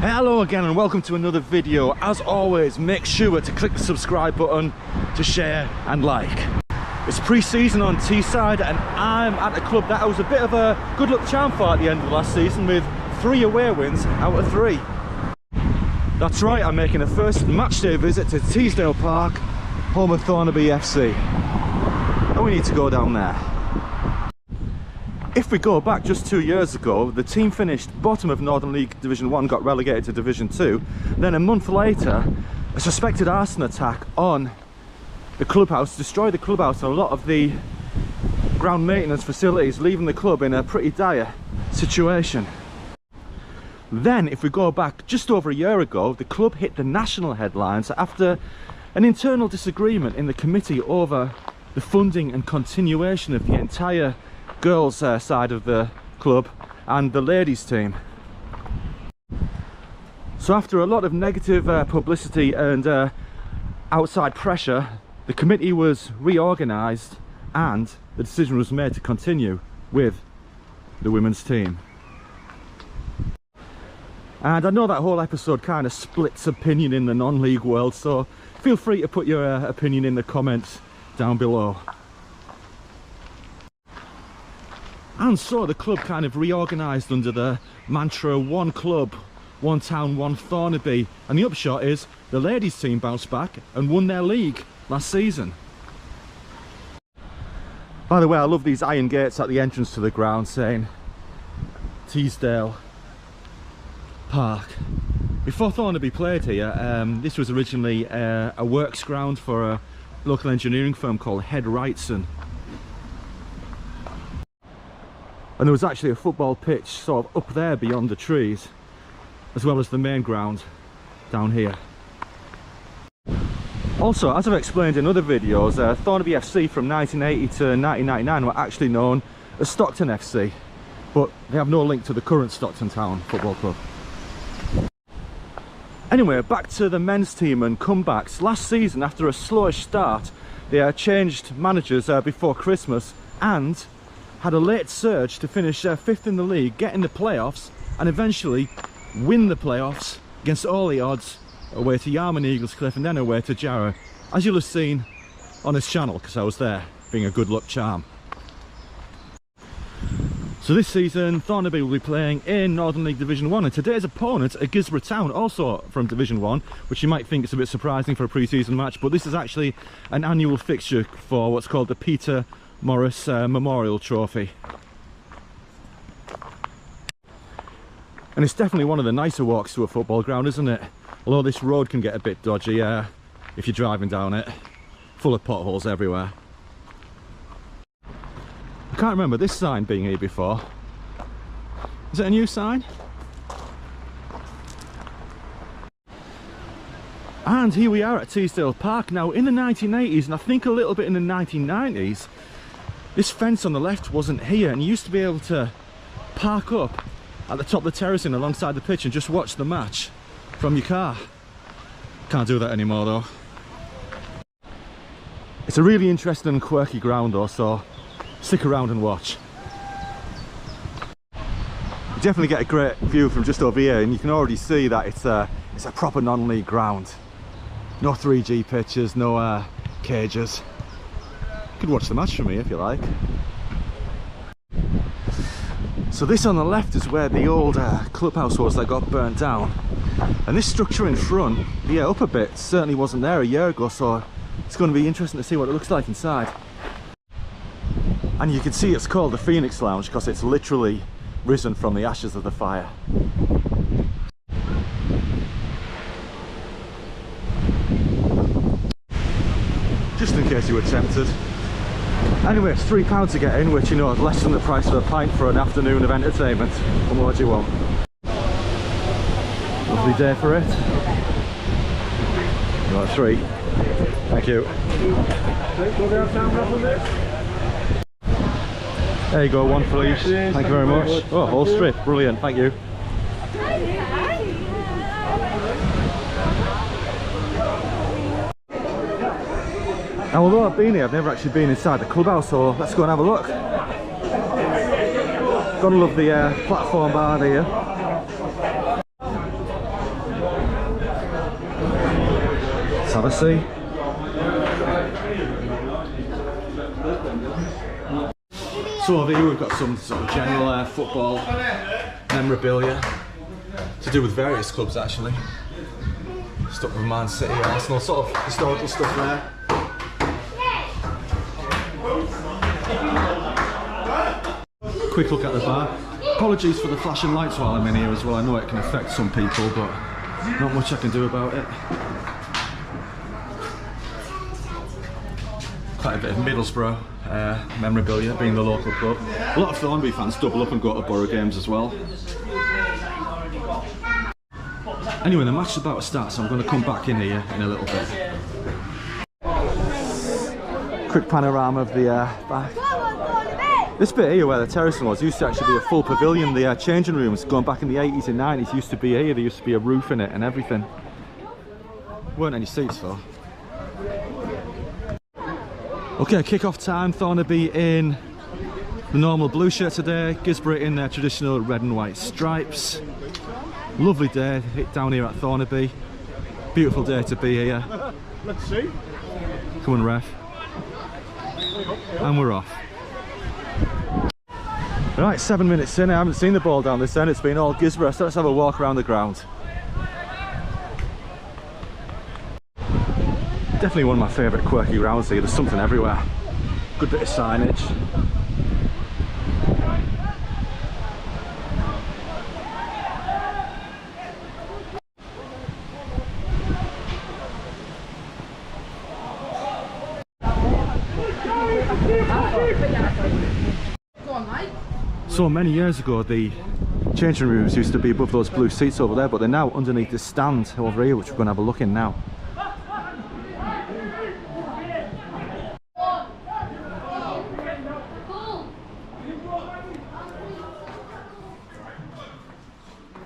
Hello again and welcome to another video. As always, make sure to click the subscribe button, to share and like. It's pre-season on Teesside and I'm at a club that I was a bit of a good luck charm for at the end of the last season with 3 away wins out of 3. That's right, I'm making a first matchday visit to Teesdale Park, home of Thornaby FC. And we need to go down there. If we go back just 2 years ago, the team finished bottom of Northern League Division 1, got relegated to Division 2. Then a month later, a suspected arson attack on the clubhouse destroyed the clubhouse and a lot of the ground maintenance facilities, leaving the club in a pretty dire situation. Then, if we go back just over a year ago, the club hit the national headlines after an internal disagreement in the committee over the funding and continuation of the entire girls side of the club and the ladies team. So after a lot of negative publicity and outside pressure, the committee was reorganised and the decision was made to continue with the women's team. And I know that whole episode kind of splits opinion in the non-league world, so feel free to put your opinion in the comments down below. And so the club kind of reorganised under the mantra one club, one town, one Thornaby, and the upshot is the ladies team bounced back and won their league last season. By the way, I love these iron gates at the entrance to the ground saying Teesdale Park. Before Thornaby played here, this was originally a works ground for a local engineering firm called Head Wrightson. And there was actually a football pitch sort of up there beyond the trees, as well as the main ground down here. Also, as I've explained in other videos, Thornaby FC from 1980 to 1999 were actually known as Stockton FC, but they have no link to the current Stockton Town Football Club. Anyway, back to the men's team and comebacks. Last season, after a slowish start, they changed managers before Christmas and had a late surge to finish 5th in the league, get in the playoffs and eventually win the playoffs against all the odds, away to Yarman Eaglescliffe and then away to Jarrah, as you'll have seen on this channel because I was there, being a good luck charm. So this season Thornaby will be playing in Northern League Division 1 and today's opponent are Guisborough Town, also from Division 1, which you might think is a bit surprising for a pre-season match, but this is actually an annual fixture for what's called the Peter Morris Memorial Trophy. And it's definitely one of the nicer walks to a football ground, isn't it? Although this road can get a bit dodgy if you're driving down it, full of potholes everywhere. I can't remember this sign being here before. Is it a new sign? And here we are at Teesdale Park. Now in the 1980s and I think a little bit in the 1990s, this fence on the left wasn't here and you used to be able to park up at the top of the terracing alongside the pitch and just watch the match from your car. Can't do that anymore though. It's a really interesting and quirky ground though, so stick around and watch. You definitely get a great view from just over here and you can already see that it's a proper non-league ground. No 3G pitches, no cages. You could watch the match from here if you like. So this on the left is where the old clubhouse was that got burnt down. And this structure in front, the upper bit, certainly wasn't there a year ago, so it's going to be interesting to see what it looks like inside. And you can see it's called the Phoenix Lounge because it's literally risen from the ashes of the fire. Just in case you were tempted. Anyway, it's £3 to get in, which you know is less than the price of a pint for an afternoon of entertainment. Come on, what do you want? Lovely day for it. You want 3? Thank you. There you go, 1 please. Thank you very much. Oh, whole strip, brilliant, thank you. Now, although I've been here, I've never actually been inside the clubhouse, so let's go and have a look. Gotta love the platform bar here. Let's have a see. So over here we've got some sort of general football memorabilia to do with various clubs actually. Stuff with Man City, Arsenal, sort of historical stuff there. Quick look at the bar. Apologies for the flashing lights while I'm in here as well. I know it can affect some people, but not much I can do about it. Quite a bit of Middlesbrough memorabilia, being the local club. A lot of Thornaby fans double up and go to Borough games as well. Anyway, the match is about to start, so I'm going to come back in here in a little bit. Quick panorama of the back. This bit here where the terracing was used to actually be a full pavilion. The changing rooms going back in the 80s and 90s used to be here. There used to be a roof in it and everything. Weren't any seats though. Okay, kick-off time. Thornaby in the normal blue shirt today. Guisborough in their traditional red and white stripes. Lovely day down here at Thornaby. Beautiful day to be here. Let's see. Come on, ref. And we're off. Right, 7 minutes in. I haven't seen the ball down this end. It's been all Gizra, so let's have a walk around the ground. Definitely one of my favourite quirky grounds here. There's something everywhere. Good bit of signage. So many years ago the changing rooms used to be above those blue seats over there, but they're now underneath this stand over here, which we're going to have a look in now.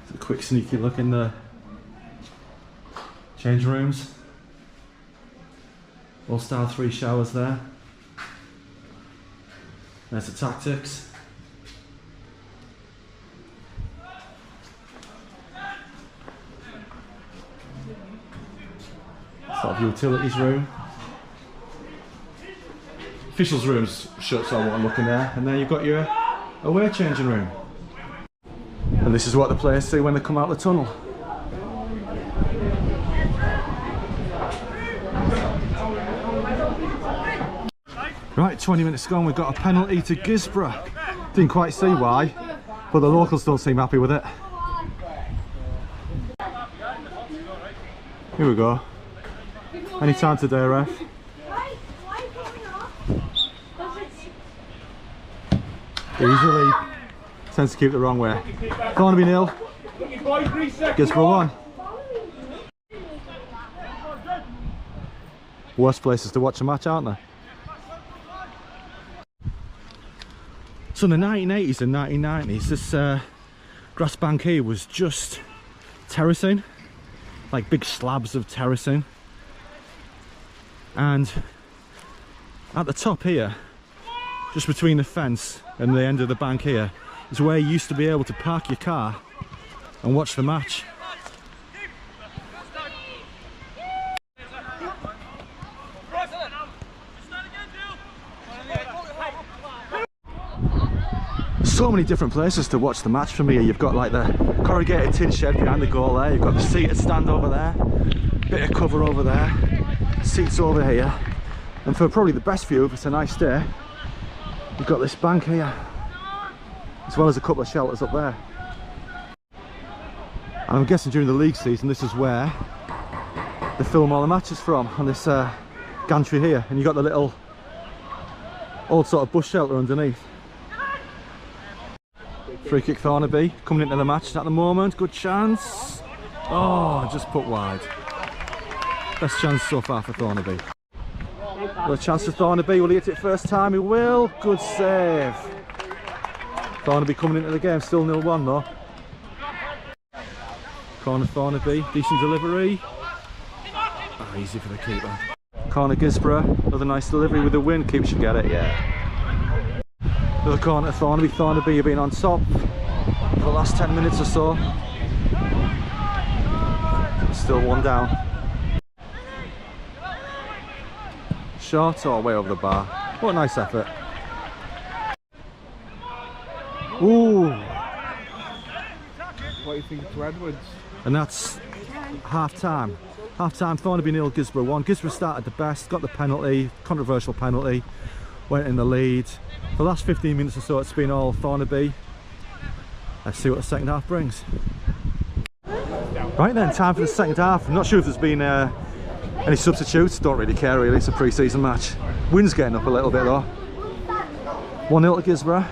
It's a quick sneaky look in the changing rooms. All style 3 showers there. There's the tactics. Sort of utilities room. Officials' room's shut, so I won't look in there. And then you've got your away changing room. And this is what the players see when they come out the tunnel. Right, 20 minutes gone, we've got a penalty to Guisborough. Didn't quite see why, but the locals don't seem happy with it. Here we go. Any time today, ref. Easily tends to keep it the wrong way. Thornaby 0, Guisborough 1. Worst places to watch a match, aren't they? So in the 1980s and 1990s, this grass bank here was just terracing, like big slabs of terracing. And at the top here, just between the fence and the end of the bank here, is where you used to be able to park your car and watch the match. So many different places to watch the match from here. You've got like the corrugated tin shed behind the goal there, you've got the seated stand over there, bit of cover over there, seats over here, and for probably the best view, if it's a nice day, you've got this bank here, as well as a couple of shelters up there. And I'm guessing during the league season this is where they film all the matches from, on this gantry here, and you've got the little old sort of bush shelter underneath. Free kick Thornaby coming into the match at the moment, good chance. Oh, just put wide. Best chance so far for Thornaby. Another chance for Thornaby, will he hit it first time? He will, good save. Thornaby coming into the game, still 0-1 though. Corner Thornaby, decent delivery. Oh, easy for the keeper. Corner Guisborough, another nice delivery with the win, keeper should get it, yeah. Another corner to Thornaby. Thornaby have been on top for the last 10 minutes or so. Still 1 down. short or way over the bar. What a nice effort. Ooh. What do you think to Edwards? And that's half time. Half time, Thornaby 0, Guisborough 1. Guisborough started the best, got the penalty, controversial penalty, went in the lead. For the last 15 minutes or so, it's been all Thornaby. Let's see what the second half brings. Right then, time for the second half. I'm not sure if there's been any substitutes, don't really care really, it's a pre-season match. Wind's getting up a little bit though. 1-0 to Gizra.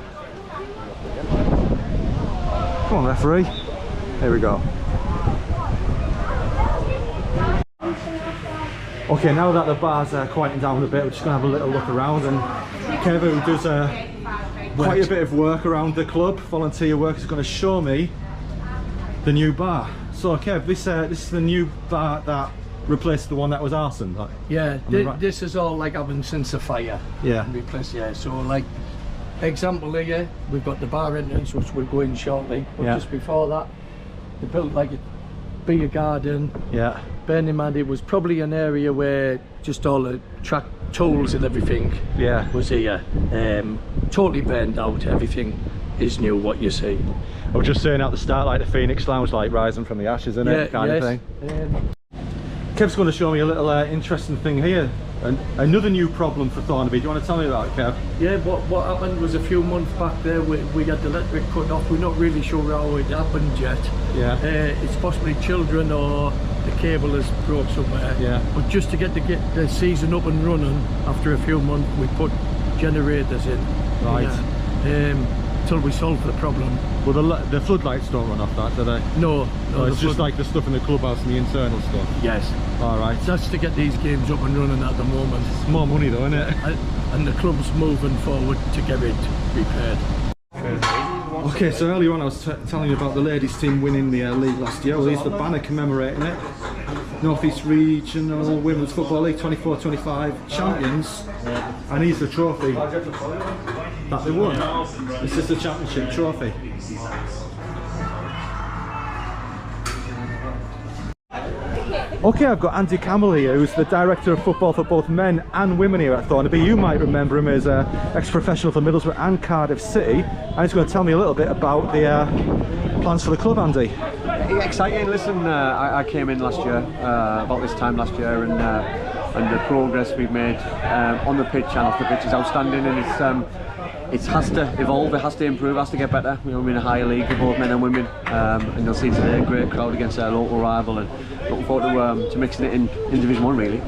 Come on referee. Here we go. Okay, now that the bar's quieting down a bit, we're just going to have a little look around, and Kevin, who does quite a bit of work around the club, volunteer work, is going to show me the new bar. So Kev, this is the new bar that replaced the one that was arson, like? Yeah, this is all like happened since the fire. Yeah. Replaced, yeah. So like, example here, we've got the bar entrance, which we'll go in shortly. But just before that, they built like a beer garden. Yeah. Bearing in mind, it was probably an area where just all the track tools and everything was here. Totally burned out, everything is new, what you see. I was just saying at the start, like the Phoenix Lounge, like rising from the ashes, isn't it? Kind of thing. Kev's going to show me a little interesting thing here. Another new problem for Thornaby. Do you want to tell me about it, Kev? Yeah, what happened was a few months back there, we had the electric cut off. We're not really sure how it happened yet. Yeah. It's possibly children or the cable has broke somewhere. Yeah. But just to get the season up and running, after a few months, we put generators in. Right. Till we solve the problem. Well, the floodlights don't run off that, do they? No. Oh, it's just like the stuff in the clubhouse and the internal stuff? Yes. Alright. That's to get these games up and running at the moment. It's more money though, isn't it? And the club's moving forward to get it repaired. Okay, so earlier on I was telling you about the ladies team winning the league last year. Well, here's the banner commemorating it. North East Regional Women's Football League 24-25 champions, and here's the trophy that they won. This is the championship trophy. Okay, I've got Andy Campl here, who's the director of football for both men and women here at Thornaby. You might remember him as ex-professional for Middlesbrough and Cardiff City, and he's going to tell me a little bit about the plans for the club, Andy. Exciting. Listen, I came in last year, about this time last year, and the progress we've made on the pitch and off the pitch is outstanding, and it has to evolve, it has to improve, it has to get better. You know, we're in a higher league for both men and women, and you'll see today a great crowd against our local rival, and looking forward to mixing it in Division 1 really.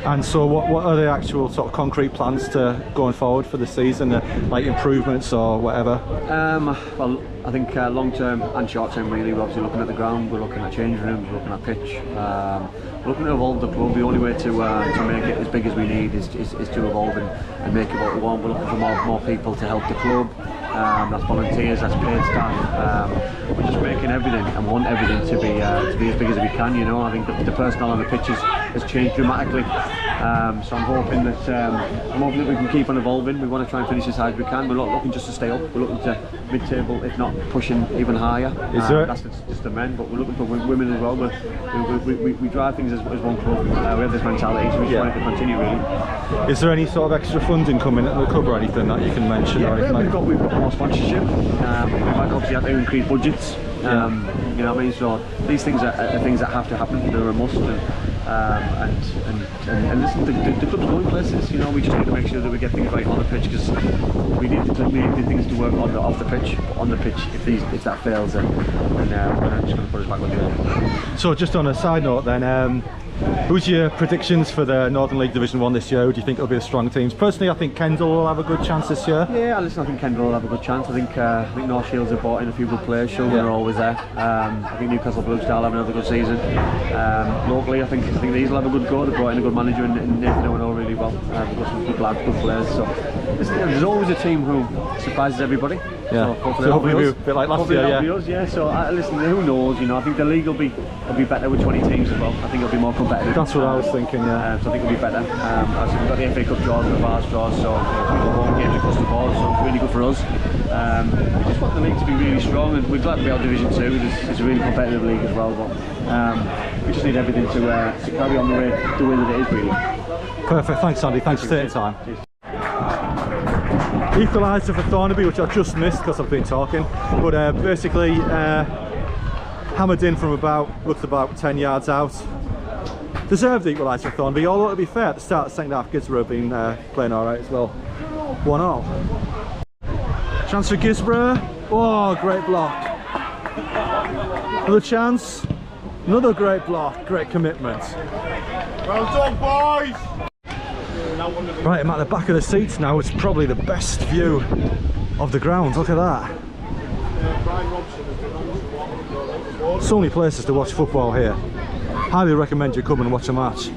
And so what are the actual sort of concrete plans to going forward for the season, like improvements or whatever? Well, I think long term and short term really, we're obviously looking at the ground, we're looking at change rooms, we're looking at pitch, we're looking to evolve the club. The only way to make it as big as we need is to evolve and make it what we want. We're looking for more people to help the club. That's volunteers, that's paid staff. We're just making everything and want everything to be as big as we can. You know, I think the personnel on the pitches has changed dramatically. So I'm hoping that we can keep on evolving. We want to try and finish as high as we can. We're not looking just to stay up. We're looking to mid-table, if not pushing even higher. That's just the men, but we're looking for women as well. We drive things as one club. We have this mentality, so we just want it to continue really. Is there any sort of extra funding coming at the club or anything that you can mention? Yeah, we've got more sponsorship. We might obviously have to increase budgets. You know what I mean? So these things are things that have to happen. They're a must. And listen, the club's going places. You know, we just need to make sure that we get things right on the pitch, because we need things to work off the pitch. But on the pitch, if that fails, then we're just going to put us back on the end. So just on a side note then, who's your predictions for the Northern League Division 1 this year? Who do you think will be the strong teams? Personally, I think Kendal will have a good chance this year. Yeah, listen, I think Kendal will have a good chance. I think North Shields have brought in a few good players. Children are always there. I think Newcastle Blue Star will have another good season. Locally, I think these will have a good go. They've brought in a good manager and Nathan Owen really well. They've got some good lads, good players. So there's always a team who surprises everybody. Yeah. So hopefully we'll be a bit like last year. Yeah. Yeah. So listen, who knows? You know, I think the league will be better with 20 teams as well. I think it'll be more competitive. That's what I was thinking. Yeah. So I think it'll be better. As we've got the FA Cup draws and the Vars draws, so we've got home games across the board. So it's really good for us. We just want the league to be really strong, and we're glad to be out Division 2. It's a really competitive league as well. But we just need everything to carry on the way that it is, really. Perfect. Thanks, Andy. Thanks for taking time. Equaliser for Thornaby, which I just missed because I've been talking, but basically hammered in from about 10 yards out. Deserved equaliser for Thornaby, although to be fair, at the start of the second half, Gizra have been playing alright as well. 1-all. Chance for Guisborough. Oh, great block. Another chance. Another great block. Great commitment. Well done, boys! Right, I'm at the back of the seats now. It's probably the best view of the ground. Look at that. So many places to watch football here. Highly recommend you come and watch a match.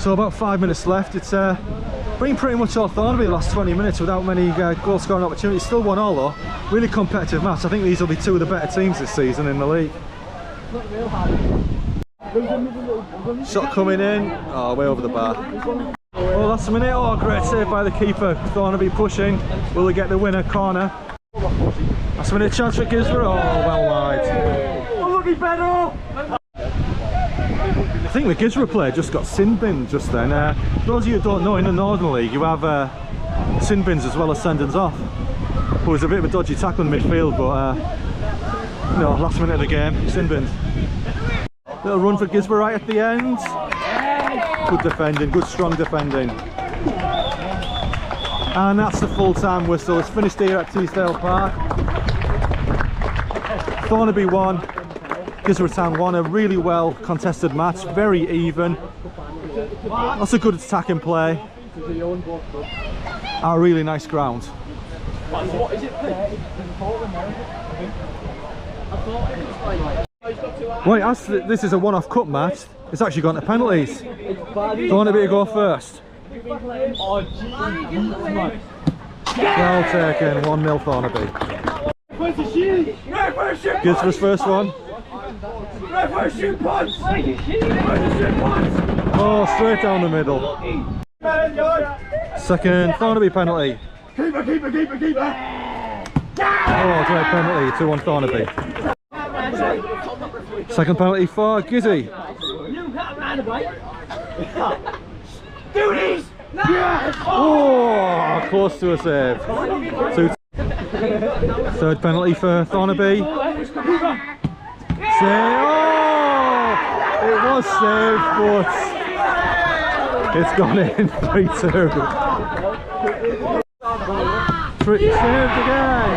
So about 5 minutes left. It's been pretty much all Thornaby the last 20 minutes without many goal scoring opportunities. Still 1-all though. Really competitive match. I think these will be two of the better teams this season in the league. Shot coming in, oh, way over the bar. Oh, last minute, oh, great save by the keeper. Thornaby pushing, will they get the winner? Corner. Last minute chance for Gizra, oh, well wide. Oh, look, he's better! I think the Gizra player just got sin binned just then. For those of you who don't know, in the Northern League you have sin bins as well as sendings off. It was a bit of a dodgy tackle in midfield, but no, last minute of the game, sin bins. Little run for Guisborough right at the end. Good defending, good strong defending. And that's the full-time whistle. It's finished here at Teesdale Park. Thornaby 1, Gizra Town 1. A really well contested match, very even. Lots of good attacking play. A really nice ground. Right, as this is a one-off cup match, it's actually gone to penalties. Thornaby to go first. Well taken, 1-0 Thornaby. Gizra's first one. Oh, straight down the middle. Second Thornaby penalty. Keeper! Oh, great penalty, 2-1 Thornaby. Second penalty for Gizzy. Oh, close to a save. Third penalty for Thornaby. Save. Oh, it was saved, but it's gone in. 3-2. Saved again.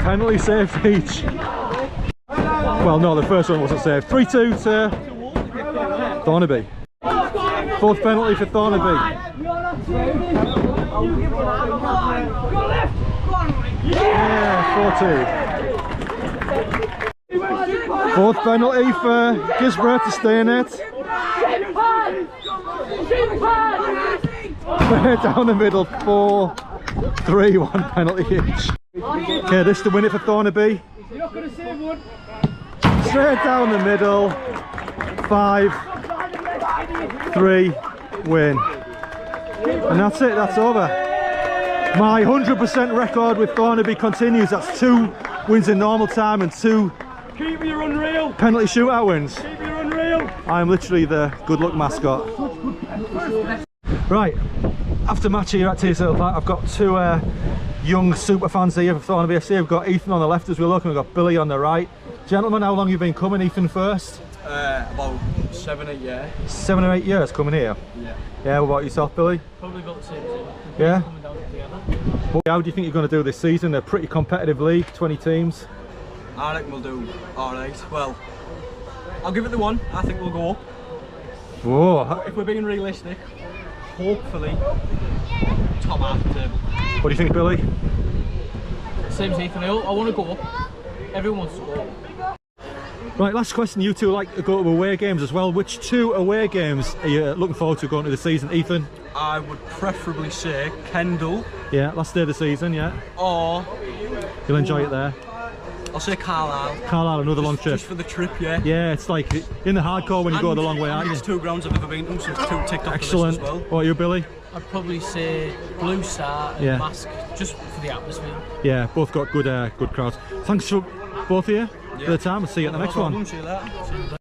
Penalty saved each. Well, no, the first one wasn't saved. 3-2 to Thornaby. Fourth penalty for Thornaby. Yeah, 4-2. Fourth penalty for Gizborough to stay in it. Down the middle, 4-3, 1 penalty each. Okay, this to win it for Thornaby. You're not going to save one. Straight down the middle, 5-3 win. And that's it, that's over. My 100% record with Thornaby continues. That's 2 wins in normal time and 2 Keeper, you're unreal. penalty shootout wins. Keeper, you're unreal. I'm literally the good luck mascot. Right, after match here at Teesdale Park, I've got 2 young super fans here for Thornaby FC. I've got Ethan on the left as we look, and we've got Billy on the right. Gentlemen, how long have you been coming? Ethan first? About 7 or 8 years. 7 or 8 years coming here? Yeah. Yeah, what about yourself, Billy? Probably about the same thing. Yeah? Coming down together. Well, how do you think you're going to do this season? A pretty competitive league, 20 teams. I reckon we'll do alright. Well, I'll give it the 1. I think we'll go up. Whoa. If we're being realistic, hopefully top half of the table. What do you think, Billy? Same as Ethan. I want to go up. Everyone wants to go up. Right, last question. You two like to go to away games as well. Which 2 away games are you looking forward to going to the season, Ethan? I would preferably say Kendall. Yeah, last day of the season, yeah. Or You'll enjoy it there. I'll say Carlisle. Carlisle, another long trip. Just for the trip, yeah. Yeah, it's like in the hardcore when you go the long way, aren't you? It's 2 grounds I've ever been to, so it's 2 ticked off Excellent. the list as well. What are you, Billy? I'd probably say Blue Star and Yeah. Mask, just for the atmosphere. Yeah, both got good good crowds. Thanks for both of you for the time. I'll see you at the next one. See you later.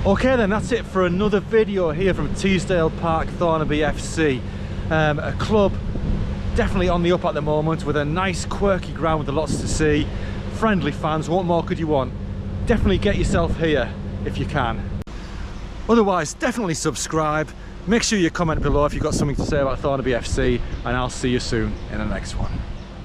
Okay then, that's it for another video here from Teesdale Park, Thornaby FC. A club definitely on the up at the moment, with a nice quirky ground with lots to see. Friendly fans, what more could you want? Definitely get yourself here if you can. Otherwise, definitely subscribe. Make sure you comment below if you've got something to say about Thornaby FC, and I'll see you soon in the next one.